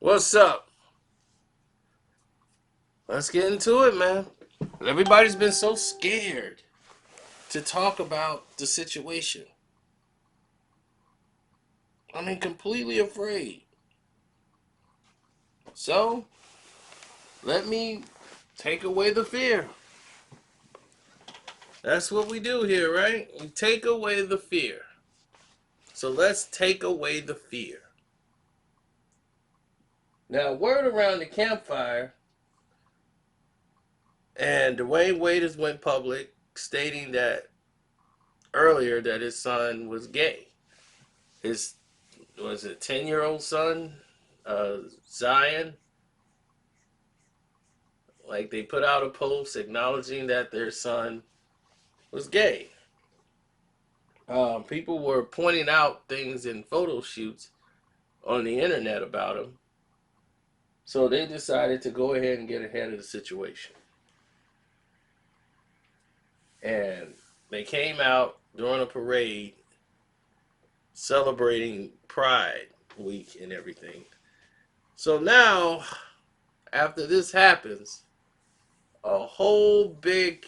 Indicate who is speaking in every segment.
Speaker 1: What's up? Let's get into it, man. Everybody's been so scared to talk about the situation. I mean, completely afraid. So, let me take away the fear. That's what we do here, right? We take away the fear. So, let's take away the fear. Now, word around the campfire, and Dwyane Wade has went public stating that earlier that his son was gay. His was it 10-year-old son, Zion. Like they put out a post acknowledging that their son was gay. People were pointing out things in photo shoots on the internet about him. So they decided to go ahead and get ahead of the situation. And they came out during a parade celebrating Pride Week and everything. So now, after this happens, a whole big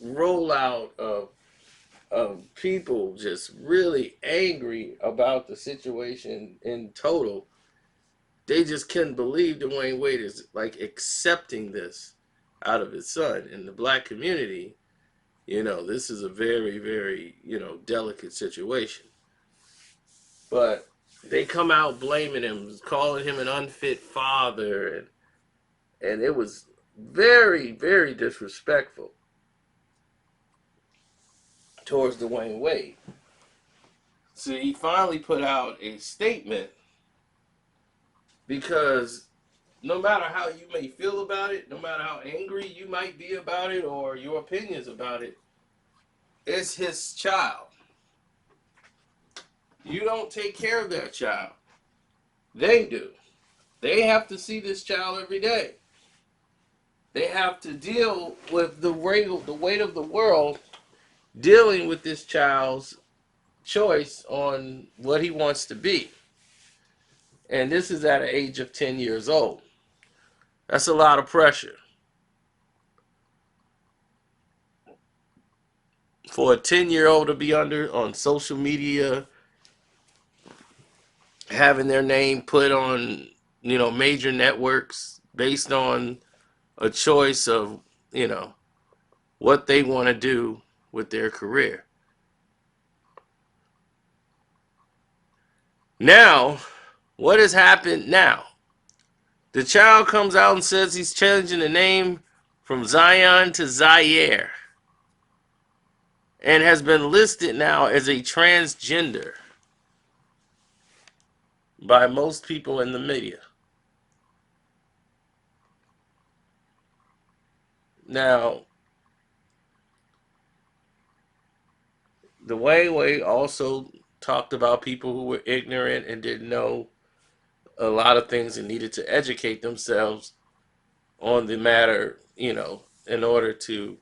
Speaker 1: rollout of people just really angry about the situation in total. They just couldn't believe Dwyane Wade is like accepting this out of his son. In the black community, this is a very, very, delicate situation. But they come out blaming him, calling him an unfit father, and it was very, very disrespectful towards Dwyane Wade. So he finally put out a statement because no matter how you may feel about it, no matter how angry you might be about it or your opinions about it, it's his child. You don't take care of that child. They do. They have to see this child every day. They have to deal with the weight of the world dealing with this child's choice on what he wants to be. And this is at an age of 10 years old. That's a lot of pressure. For a 10-year-old to be under on social media, having their name put on, major networks based on a choice of, what they want to do with their career. Now, what has happened now? The child comes out and says he's changing the name from Zion to Zaire and has been listed now as a transgender by most people in the media. Now, Dwyane Wade also talked about people who were ignorant and didn't know a lot of things and needed to educate themselves on the matter, in order to,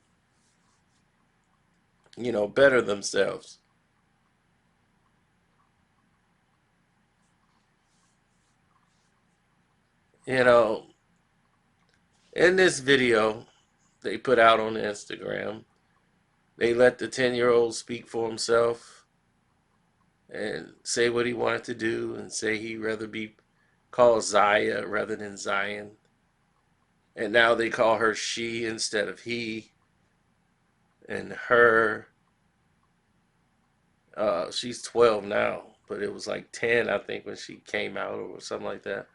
Speaker 1: better themselves. You know, in this video they put out on Instagram, they let the 10-year-old speak for himself and say what he wanted to do and say he'd rather be called Zaya rather than Zion. And now they call her she instead of he and her. She's 12 now, but it was like 10, I think, when she came out or something like that.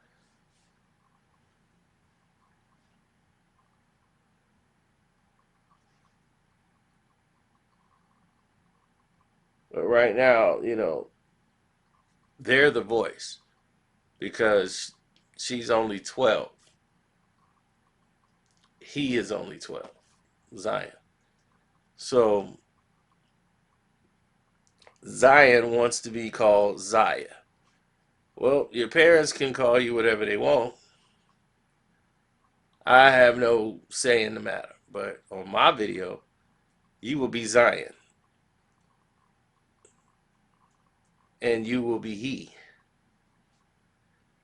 Speaker 1: But right now, they're the voice because she's only 12. He is only 12, Zion. So Zion wants to be called Zaya. Well, your parents can call you whatever they want. I have no say in the matter. But on my video, you will be Zion and you will be he.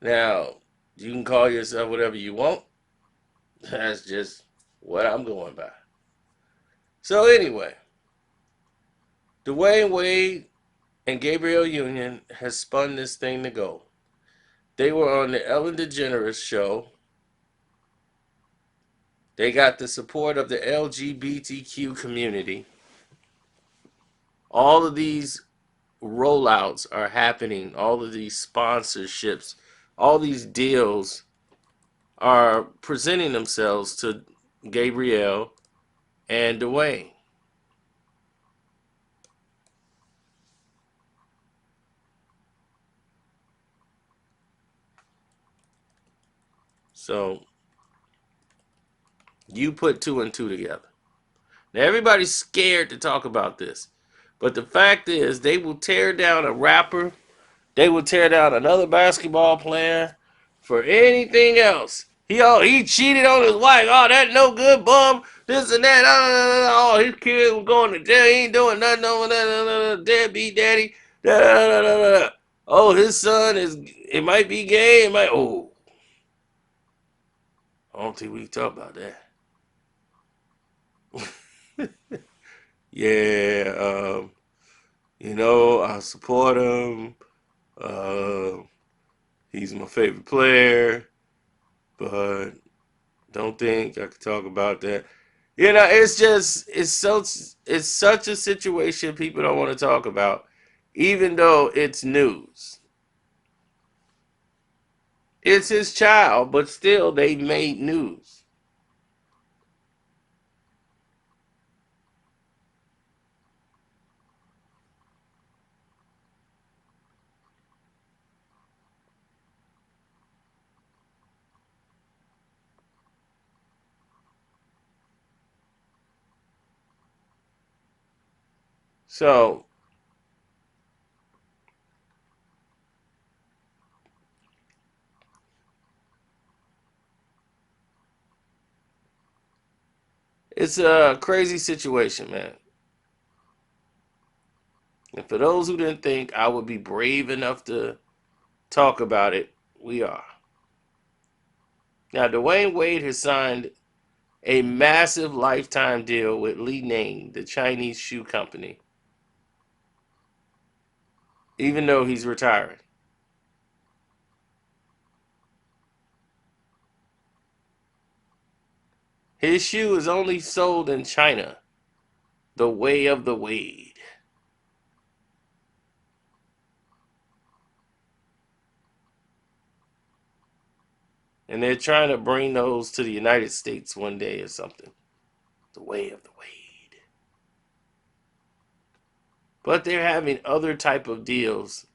Speaker 1: Now, You can call yourself whatever you want. That's just what I'm going by. So anyway, Dwyane Wade and Gabrielle Union has spun this thing to go. They were on the Ellen DeGeneres show. They got the support of the LGBTQ community. All of these rollouts are happening. All of these sponsorships, all these deals are presenting themselves to Gabrielle and Dwyane. So you put two and two together. Now everybody's scared to talk about this. But the fact is they will tear down a rapper. They will tear down another basketball player for anything else. He cheated on his wife. Oh, that no good bum. This and that. Oh, his kid was going to jail. He ain't doing nothing over there. Deadbeat daddy. Oh, his son it might be gay. It might. Oh, I don't think we can talk about that. Yeah, I support him. Uh, he's my favorite player, but don't think I could talk about that. It's such a situation people don't want to talk about, even though it's news. It's his child, but still they made news. So it's a crazy situation, man. And for those who didn't think I would be brave enough to talk about it, we are. Now, Dwyane Wade has signed a massive lifetime deal with Li Ning, the Chinese shoe company, even though he's retiring. His shoe is only sold in China, the way of the Wade. And they're trying to bring those to the United States one day or something. The way of the Wade. But they're having other type of deals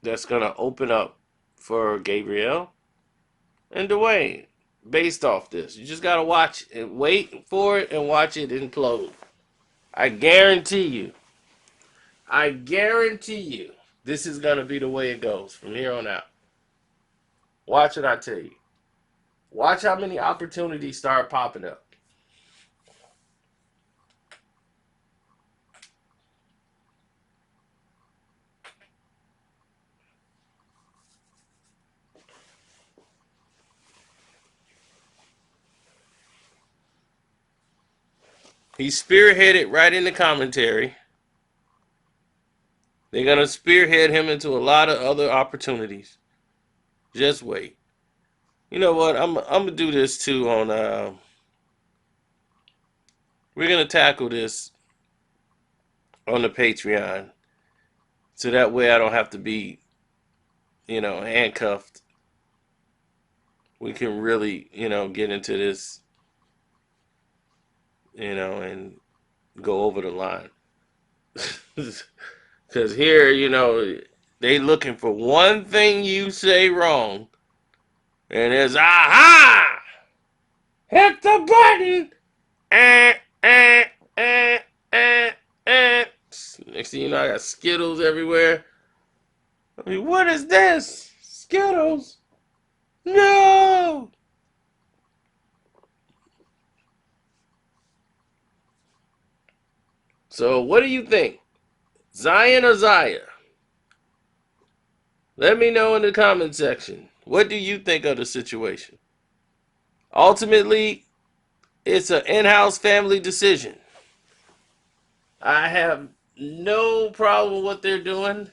Speaker 1: that's going to open up for Gabrielle and Dwyane based off this. You just got to watch it, wait for it and watch it implode. I guarantee you. I guarantee you this is going to be the way it goes from here on out. Watch what I tell you. Watch how many opportunities start popping up. He's spearheaded right in the commentary. They're going to spearhead him into a lot of other opportunities. Just wait. You know what? I'm going to do this too on. We're going to tackle this on the Patreon. So that way I don't have to be, handcuffed. We can really, get into this, and go over the line. Because here, they looking for one thing you say wrong. And it's, aha! Hit the button! Eh, eh, eh, eh, eh. Next thing you know, I got Skittles everywhere. I mean, what is this? Skittles? No! So, what do you think? Zion or Zaya? Let me know in the comment section. What do you think of the situation? Ultimately, it's an in-house family decision. I have no problem with what they're doing,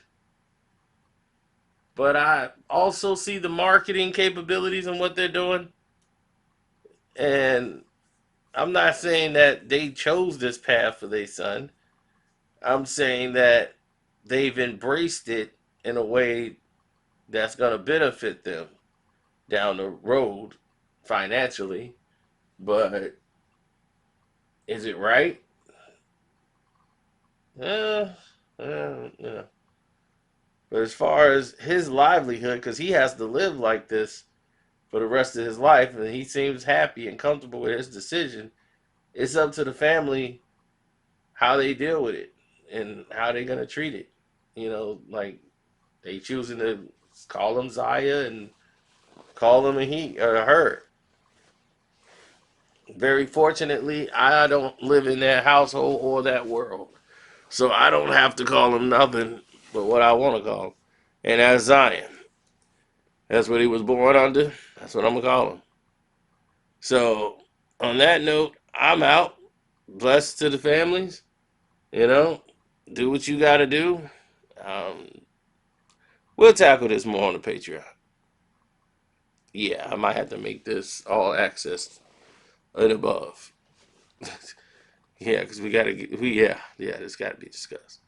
Speaker 1: but I also see the marketing capabilities and what they're doing. And I'm not saying that they chose this path for their son. I'm saying that they've embraced it in a way that's going to benefit them down the road financially. But is it right? Uh, yeah. But as far as his livelihood, because he has to live like this for the rest of his life, and he seems happy and comfortable with his decision, it's up to the family how they deal with it and how they're gonna treat it. Like they choosing to call him Zaya and call him a he or a her. Very fortunately, I don't live in that household or that world, so I don't have to call him nothing but what I want to call him, and that's Zion. That's what he was born under. That's what I'm gonna call him. So, on that note, I'm out. Blessed to the families. You know, do what you got to do. Um, we'll tackle this more on the Patreon. Yeah, I might have to make this all access and above. Yeah, because we got to get, yeah, this got to be discussed.